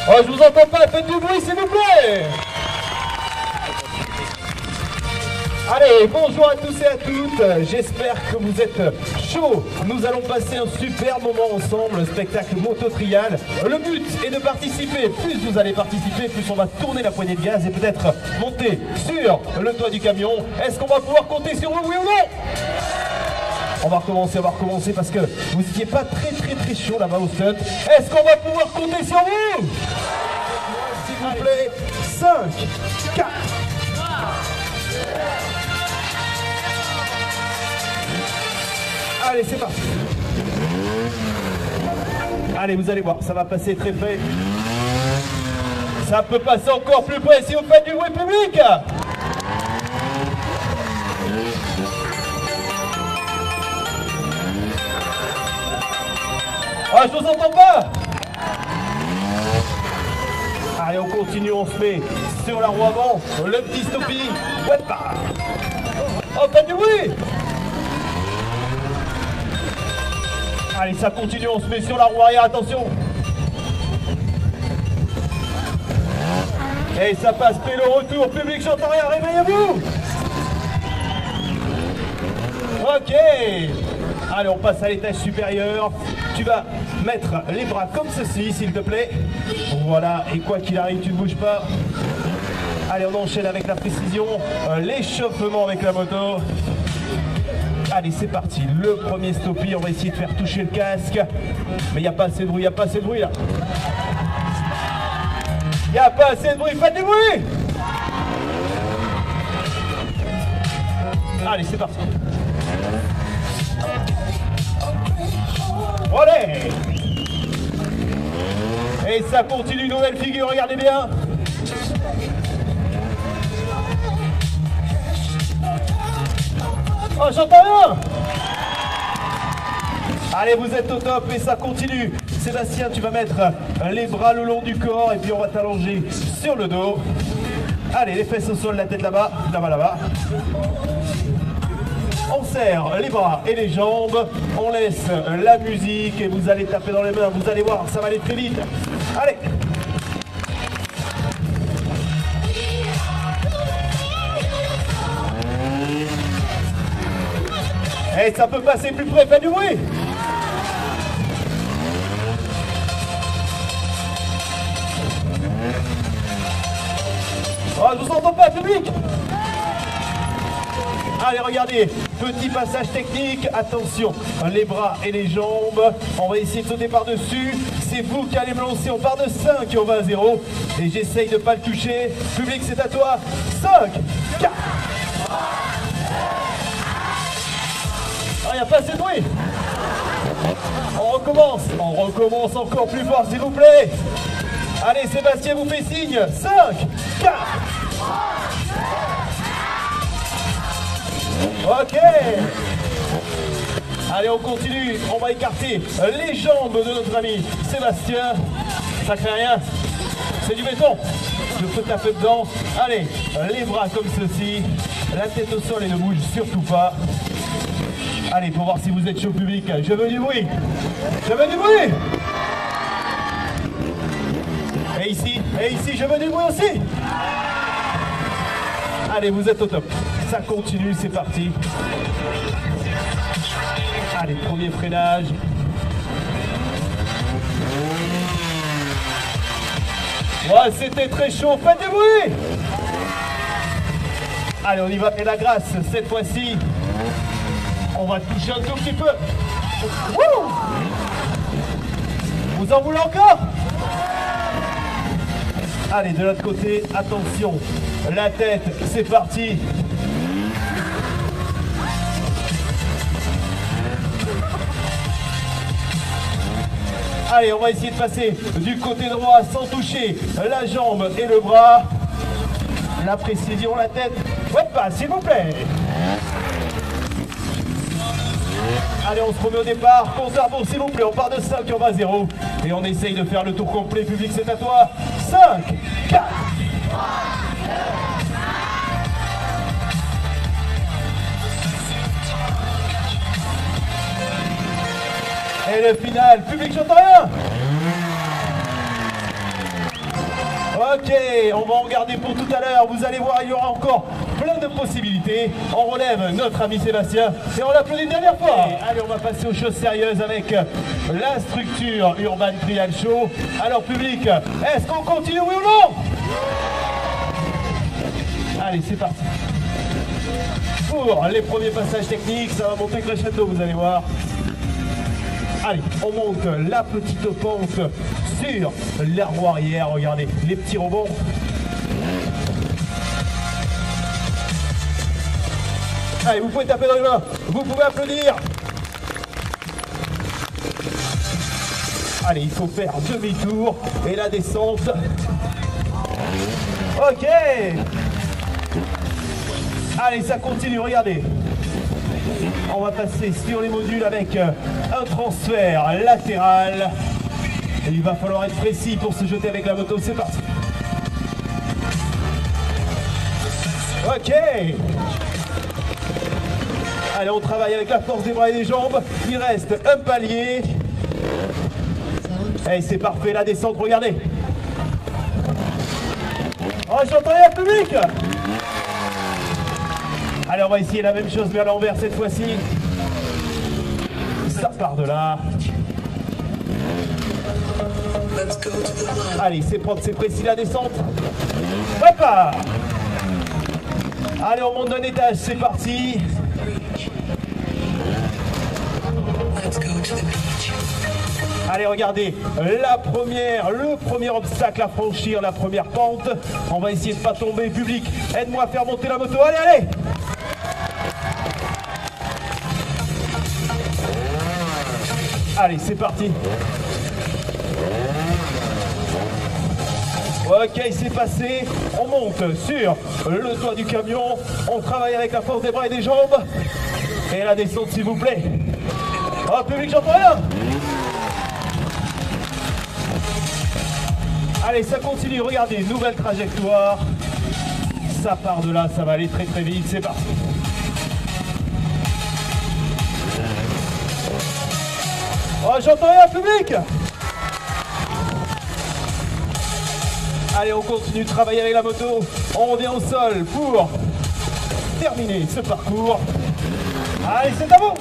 Oh, je vous entends pas, faites du bruit s'il vous plaît. Allez, bonjour à tous et à toutes, j'espère que vous êtes chauds. Nous allons passer un super moment ensemble, le spectacle Moto Trial. Le but est de participer, plus vous allez participer, plus on va tourner la poignée de gaz et peut-être monter sur le toit du camion. Est-ce qu'on va pouvoir compter sur vous, oui ou non? On va recommencer parce que vous n'étiez pas très chaud là-bas au stunt. Est-ce qu'on va pouvoir compter sur vous? S'il vous plaît, 5, 4, allez, c'est parti. Allez, vous allez voir, ça va passer très près. Ça peut passer encore plus près si vous faites du bruit public. Ah, je vous entends pas. Allez, on continue, on se met sur la roue avant. Le petit stoppie. Oh, pas du bruit. Allez, ça continue, on se met sur la roue arrière, attention. Et ça passe, fait le retour, public, j'entends rien, réveillez-vous. Ok. Allez, on passe à l'étage supérieur. Tu vas mettre les bras comme ceci, s'il te plaît. Voilà, et quoi qu'il arrive, tu ne bouges pas. Allez, on enchaîne avec la précision, l'échauffement avec la moto. Allez, c'est parti, le premier stoppie, on va essayer de faire toucher le casque. Mais il n'y a pas assez de bruit, là. Il n'y a pas assez de bruit, faites du bruit. Allez, c'est parti. Allez. Et ça continue, nouvelle figure, regardez bien. Oh, j'entends rien. Allez, vous êtes au top et ça continue. Sébastien, tu vas mettre les bras le long du corps et puis on va t'allonger sur le dos. Allez, les fesses au sol, la tête là-bas, là-bas. On serre les bras et les jambes, on laisse la musique et vous allez taper dans les mains, vous allez voir, ça va aller très vite. Allez. Et ça peut passer plus près, faites du bruit. Oh, je vous entends pas, public. Allez, regardez, petit passage technique, attention, les bras et les jambes, on va essayer de sauter par-dessus, c'est vous qui allez me lancer, on part de 5 et on va à 0, et j'essaye de ne pas le toucher, public c'est à toi, 5, 4, il n'y a pas assez de bruit, on recommence encore plus fort s'il vous plaît, allez Sébastien vous fait signe, 5, 4, ok. Allez, on continue. On va écarter les jambes de notre ami Sébastien. Ça craint rien. C'est du béton. Je peux taper dedans. Allez, les bras comme ceci. La tête au sol et ne bouge surtout pas. Allez, pour voir si vous êtes chaud public. Je veux du bruit. Je veux du bruit. Et ici, je veux du bruit aussi. Allez, vous êtes au top. Ça continue, c'est parti. Allez, premier freinage. Ouais, c'était très chaud, faites du bruit. Allez, on y va, et la grâce, cette fois-ci, on va toucher un tout petit peu. Wouh. Vous en voulez encore? Allez, de l'autre côté, attention, la tête, c'est parti. Allez, on va essayer de passer du côté droit sans toucher la jambe et le bras. La précision, la tête. Ouais, pas, s'il vous plaît. Allez, on se remet au départ. Compteur bon, s'il vous plaît. On part de 5 et on va à 0. Et on essaye de faire le tour complet. Public, c'est à toi. 5, 4, 3, 2, et le final, public, j'entends rien. Ok, on va en regarder pour tout à l'heure. Vous allez voir, il y aura encore plein de possibilités. On relève notre ami Sébastien et on l'applaudit une dernière fois. Allez, on va passer aux choses sérieuses avec la structure Urban Trial Show. Alors public, est-ce qu'on continue, oui ou non? Allez, c'est parti. Pour les premiers passages techniques, ça va monter crescendo, vous allez voir. Allez, on monte la petite pente sur la roue arrière. Regardez, les petits rebonds. Allez, vous pouvez taper dans les mains, vous pouvez applaudir. Allez, il faut faire demi-tour et la descente. Ok. Allez, ça continue, regardez. On va passer sur les modules avec un transfert latéral. Et il va falloir être précis pour se jeter avec la moto. C'est parti. Ok. Allez, on travaille avec la force des bras et des jambes. Il reste un palier. Et c'est parfait, la descente, regardez. Oh, j'entends rien, public. Allez, on va essayer la même chose mais à l'envers cette fois-ci. Ça part de là. Allez, c'est propre, c'est précis la descente. Hop là. Allez, on monte d'un étage, c'est parti. Allez, regardez, le premier obstacle à franchir, la première pente. On va essayer de ne pas tomber, public. Aide-moi à faire monter la moto. Allez, allez. Allez, c'est parti. Ok, c'est passé. On monte sur le toit du camion. On travaille avec la force des bras et des jambes. Et la descente, s'il vous plaît. Oh, public, j'entends rien. Allez, ça continue. Regardez, nouvelle trajectoire. Ça part de là, ça va aller très très vite. C'est parti. Oh, j'entends rien, public. Allez, on continue de travailler avec la moto. On revient au sol pour terminer ce parcours. Allez, c'est à vous.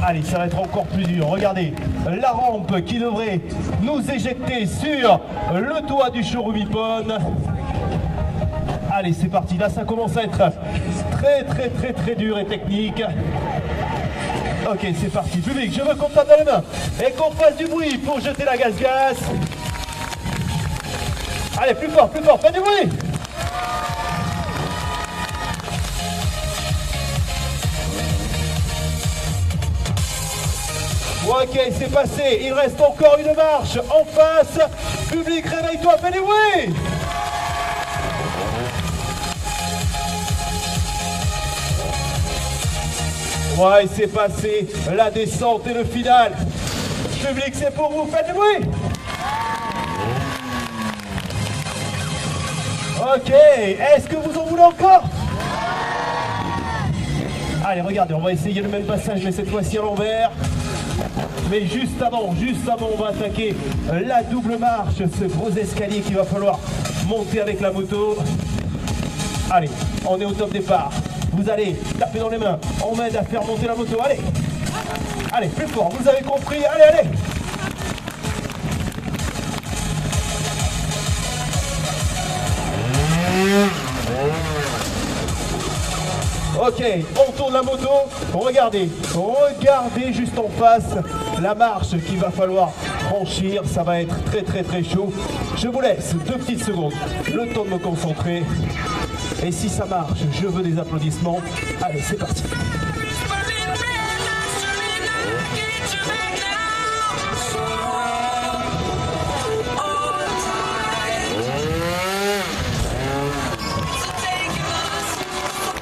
Allez, ça va être encore plus dur. Regardez, la rampe qui devrait nous éjecter sur le toit du showroom Ippon. Allez, c'est parti. Là, ça commence à être très dur et technique. Ok, c'est parti. Public, je veux qu'on tape dans les mains et qu'on fasse du bruit pour jeter la gaz-gaz. Allez, plus fort, faites du bruit. Ok, c'est passé. Il reste encore une marche en face. Public, réveille-toi, fais du bruit. Ouais, c'est passé. La descente et le final. Public, c'est pour vous. Faites du bruit. Ok. Est-ce que vous en voulez encore? Allez, regardez, on va essayer le même passage, mais cette fois-ci à l'envers. Mais juste avant, on va attaquer la double marche, ce gros escalier qu'il va falloir monter avec la moto. Allez, on est au top départ. Vous allez taper dans les mains, on m'aide à faire monter la moto, allez. Allez, plus fort, vous avez compris, allez, allez. Ok, on tourne la moto, regardez juste en face la marche qu'il va falloir franchir, ça va être très chaud. Je vous laisse 2 petites secondes, le temps de me concentrer. Et si ça marche, je veux des applaudissements. Allez, c'est parti.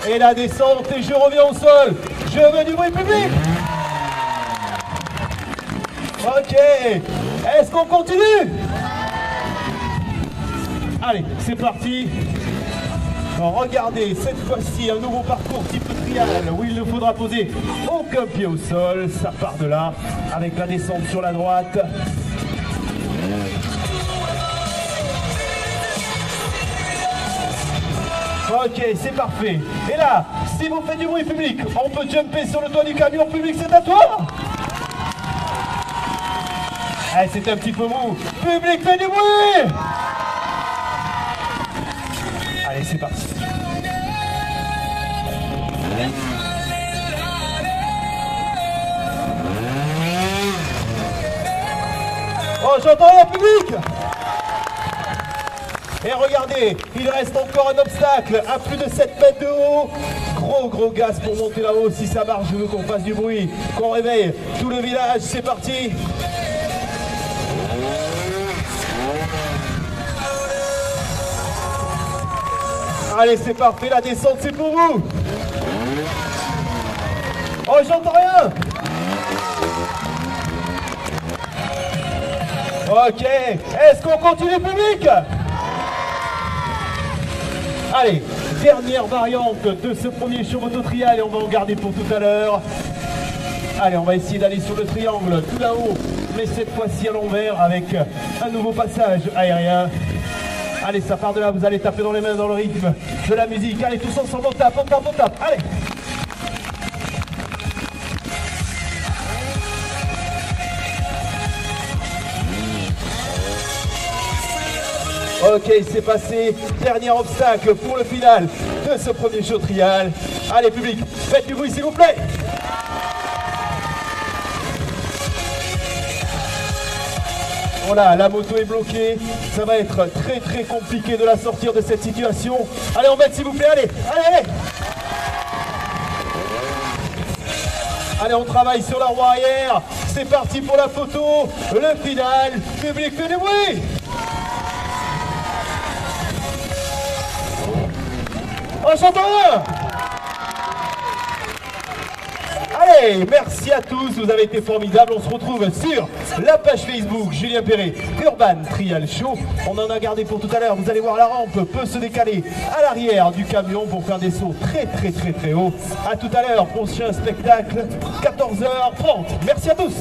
Et la descente, et je reviens au sol. Je veux du bruit public. Ok. Est-ce qu'on continue? Allez, c'est parti. Regardez, cette fois-ci, un nouveau parcours type trial où il ne faudra poser aucun pied au sol. Ça part de là, avec la descente sur la droite. Ok, c'est parfait. Et là, si vous faites du bruit public, on peut jumper sur le toit du camion public, c'est à toi. Allez, c'est un petit peu mou. Public, fait du bruit. Allez, c'est parti. Oh, j'entends rien, public. Et regardez, il reste encore un obstacle à plus de 7 mètres de haut. Gros gaz pour monter là-haut. Si ça marche, je veux qu'on fasse du bruit, qu'on réveille tout le village. C'est parti. Allez, c'est parfait, la descente, c'est pour vous. Oh, j'entends rien. Ok, est-ce qu'on continue, public? Allez, dernière variante de ce premier show moto-trial et on va en garder pour tout à l'heure. Allez, on va essayer d'aller sur le triangle tout là-haut, mais cette fois-ci à l'envers avec un nouveau passage aérien. Allez, ça part de là, vous allez taper dans les mains dans le rythme de la musique. Allez, tous ensemble, on tape, allez. Ok, c'est passé. Dernier obstacle pour le final de ce premier show trial. Allez, public, faites du bruit s'il vous plaît. Voilà, la moto est bloquée. Ça va être très compliqué de la sortir de cette situation. Allez, on met s'il vous plaît, allez. Allez, on travaille sur la roue arrière. C'est parti pour la photo. Le final. Public, fait du bruit. Oh, j'entends rien. Allez, merci à tous, vous avez été formidables. On se retrouve sur la page Facebook Julien Perret Urban Trial Show. On en a gardé pour tout à l'heure. Vous allez voir, la rampe peut se décaler à l'arrière du camion pour faire des sauts très haut. À tout à l'heure, prochain spectacle, 14h30. Merci à tous.